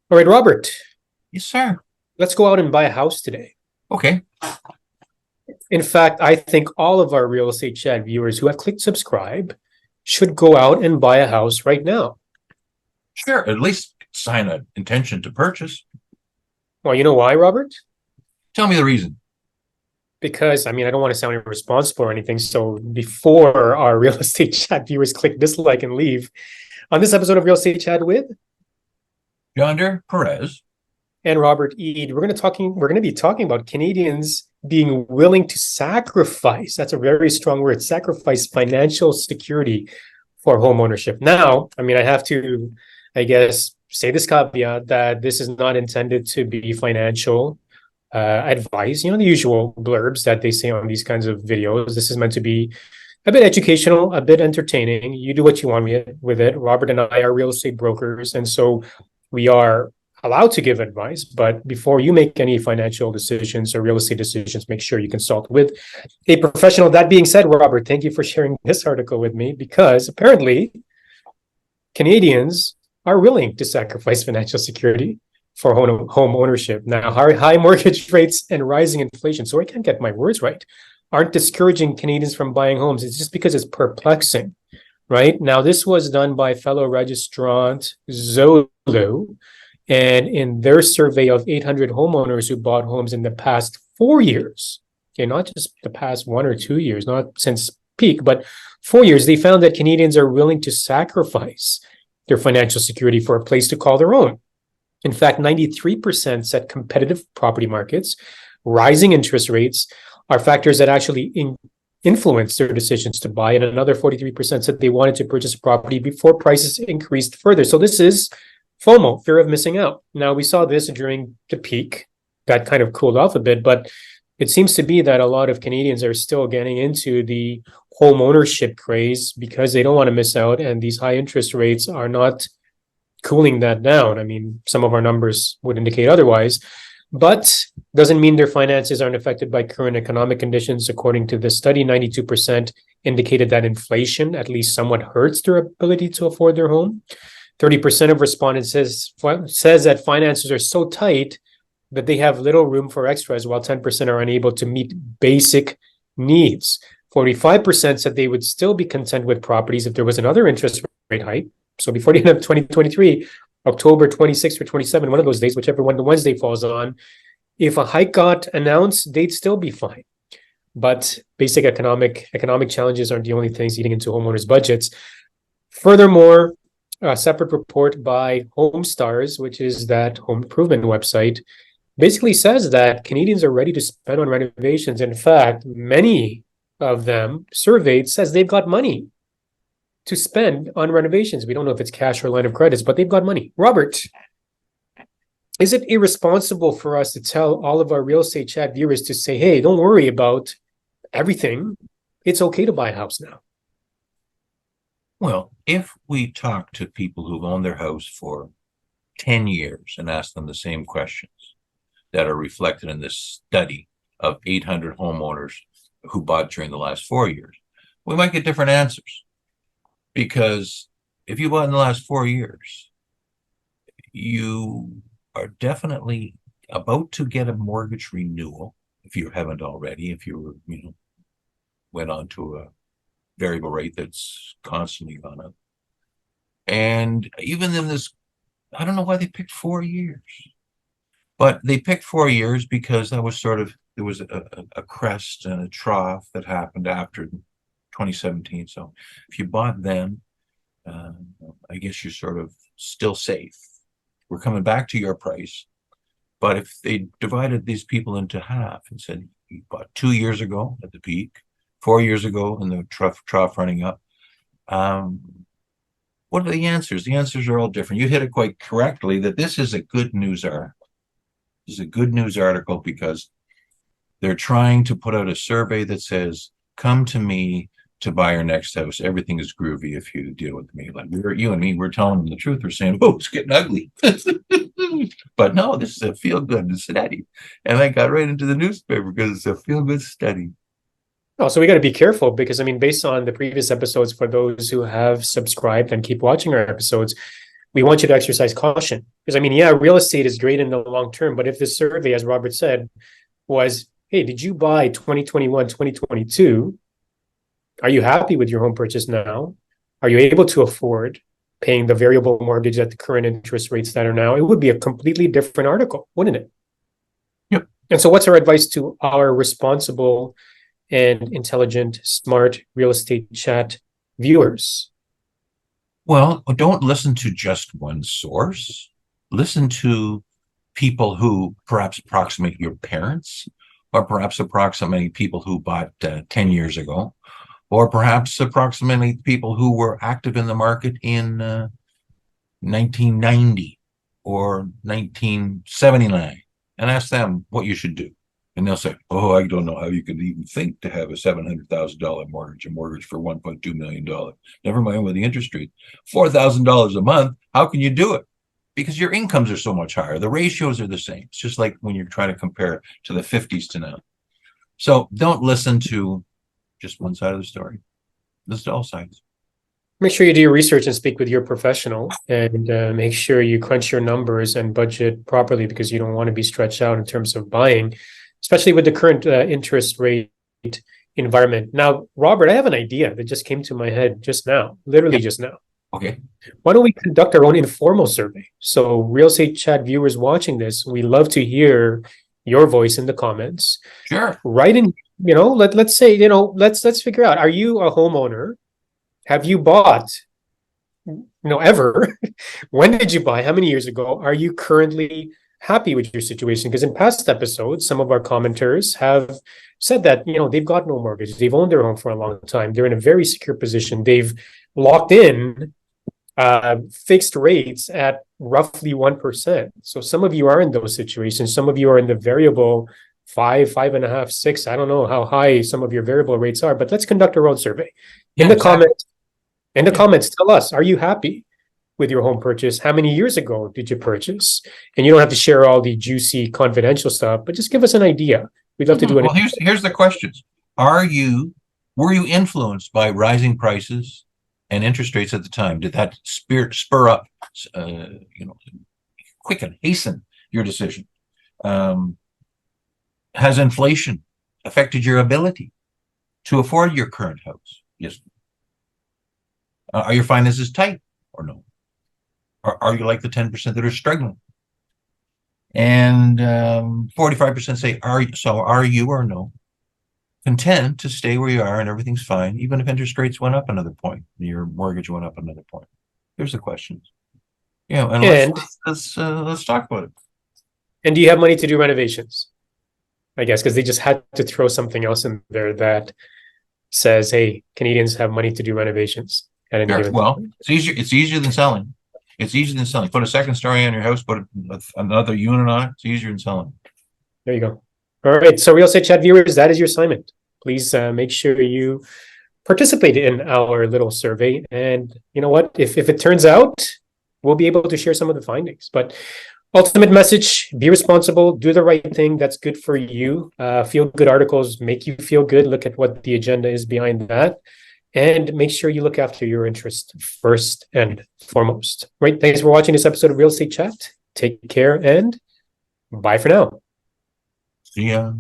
All right, Robert, Yes, sir. let's go out and buy a house today. Okay. In fact, I think all of our real estate chat viewers who have clicked subscribe should go out and buy a house right now. Sure. At least sign an intention to purchase. Well, you know why, Robert? Tell me the reason. Because, I don't want to sound irresponsible or anything. So before our real estate chat viewers click dislike and leave, on this episode of Real Estate Chat with Yonder Perez. and Robert Eid, we're going to be talking about Canadians being willing to sacrifice. That's a very strong word, sacrifice financial security for home ownership. Now, I have to, I guess, say this caveat that this is not intended to be financial advice, the usual blurbs that they say on these kinds of videos. This is meant to be a bit educational, a bit entertaining. You do what you want with it. Robert and I are real estate brokers, and so we are allowed to give advice. But before you make any financial decisions or real estate decisions, make sure you consult with a professional. That being said, Robert, thank you for sharing this article with me, because apparently Canadians are willing to sacrifice financial security for home ownership. Now, high mortgage rates and rising inflation, so I can't get my words right, aren't discouraging Canadians from buying homes. It's just because it's perplexing, right? Now, this was done by fellow registrant Zolo, and in their survey of 800 homeowners who bought homes in the past 4 years, okay, not just the past 1 or 2 years, not since peak, but 4 years, they found that Canadians are willing to sacrifice their financial security for a place to call their own. In fact, 93% said competitive property markets, rising interest rates are factors that actually influence their decisions to buy. And another 43% said they wanted to purchase a property before prices increased further. So this is FOMO, fear of missing out. Now, we saw this during the peak. That kind of cooled off a bit, but it seems to be that a lot of Canadians are still getting into the home ownership craze because they don't want to miss out. And these high interest rates are not cooling that down. Some of our numbers would indicate otherwise, but doesn't mean their finances aren't affected by current economic conditions. According to this study, 92% indicated that inflation at least somewhat hurts their ability to afford their home. 30% of respondents says that finances are so tight that they have little room for extras, while 10% are unable to meet basic needs. 45% said they would still be content with properties if there was another interest rate hike. So before the end of 2023, October 26th or 27th, one of those days, whichever one the Wednesday falls on, if a hike got announced, they'd still be fine. But basic economic challenges aren't the only things eating into homeowners' budgets. Furthermore, a separate report by HomeStars, which is that home improvement website, basically says that Canadians are ready to spend on renovations. In fact, many of them surveyed says they've got money to spend on renovations. We don't know if it's cash or line of credits, but they've got money. Robert, is it irresponsible for us to tell all of our real estate chat viewers to say, hey, don't worry about everything. It's okay to buy a house now? Well, if we talk to people who've owned their house for 10 years and ask them the same questions that are reflected in this study of 800 homeowners who bought during the last 4 years, we might get different answers. Because if you bought in the last 4 years, you are definitely about to get a mortgage renewal, if you haven't already, if you went on to a variable rate that's constantly gone up. And even in this, I don't know why they picked 4 years, but they picked 4 years because that was there was a crest and a trough that happened after 2017. So if you bought then, I guess you're sort of still safe. We're coming back to your price. But if they divided these people into half and said you bought 2 years ago at the peak, 4 years ago in the trough running up, what are the answers? The answers are all different. You hit it quite correctly that this is a good news article. This is a good news article because they're trying to put out a survey that says, come to me to buy your next house. Everything is groovy if you deal with me. Like you and me, we're telling them the truth. We're saying, oh, it's getting ugly. But no, this is a feel-good study. And I got right into the newspaper because it's a feel-good study. Oh, so we got to be careful because, based on the previous episodes, for those who have subscribed and keep watching our episodes, we want you to exercise caution. Because I mean, yeah, real estate is great in the long term, but if this survey, as Robert said, was, hey, did you buy 2021, 2022? Are you happy with your home purchase now? Are you able to afford paying the variable mortgage at the current interest rates that are now? It would be a completely different article, wouldn't it? Yep. And so what's our advice to our responsible and intelligent, smart real estate chat viewers? Well, don't listen to just one source. Listen to people who perhaps approximate your parents, or perhaps approximate people who bought 10 years ago, or perhaps approximately people who were active in the market in 1990 or 1979, and ask them what you should do. And they'll say, oh, I don't know how you could even think to have a $700,000 mortgage, a mortgage for $1.2 million. Never mind with the interest rate. $4,000 a month, how can you do it? Because your incomes are so much higher. The ratios are the same. It's just like when you're trying to compare to the 50s to now. So don't listen to just one side of the story. Listen to all sides. Make sure you do your research and speak with your professional, and make sure you crunch your numbers and budget properly, because you don't want to be stretched out in terms of buying, especially with the current interest rate environment. Now, Robert, I have an idea that just came to my head just now, literally just now. Okay. Why don't we conduct our own informal survey? So real estate chat viewers watching this, we love to hear your voice in the comments. Sure. Write in, let's say, let's figure out, are you a homeowner? Have you bought, ever? When did you buy? How many years ago? Are you currently happy with your situation? Because in past episodes, some of our commenters have said that, they've got no mortgage. They've owned their home for a long time. They're in a very secure position. They've locked in fixed rates at roughly 1%. So some of you are in those situations. Some of you are in the variable 5, 5.5, 6. I don't know how high some of your variable rates are, but let's conduct our own survey. In the comments, tell us, are you happy with your home purchase? How many years ago did you purchase? And you don't have to share all the juicy confidential stuff, but just give us an idea. We'd love to do it. Well, here's the questions. Were you influenced by rising prices and interest rates at the time? Did that spur up, hasten your decision? Has inflation affected your ability to afford your current house? Yes. Are your finances tight or no? Are you like the 10% that are struggling? And 45% say, are you or no content to stay where you are and everything's fine, even if interest rates went up another point, your mortgage went up another point? Here's the questions. And let's talk about it. And do you have money to do renovations? I guess because they just had to throw something else in there that says, hey, Canadians have money to do renovations at any given time. Well, it's easier than selling. It's easier than selling. Put a second story on your house, put another unit on it. It's easier than selling. There you go. All right. So real estate chat viewers, that is your assignment. Please make sure you participate in our little survey. And you know what? If it turns out, we'll be able to share some of the findings. But ultimate message, be responsible, do the right thing that's good for you. Feel good articles make you feel good. Look at what the agenda is behind that. And make sure you look after your interests first and foremost. Right. Thanks for watching this episode of Real Estate Chat. Take care and bye for now. See ya.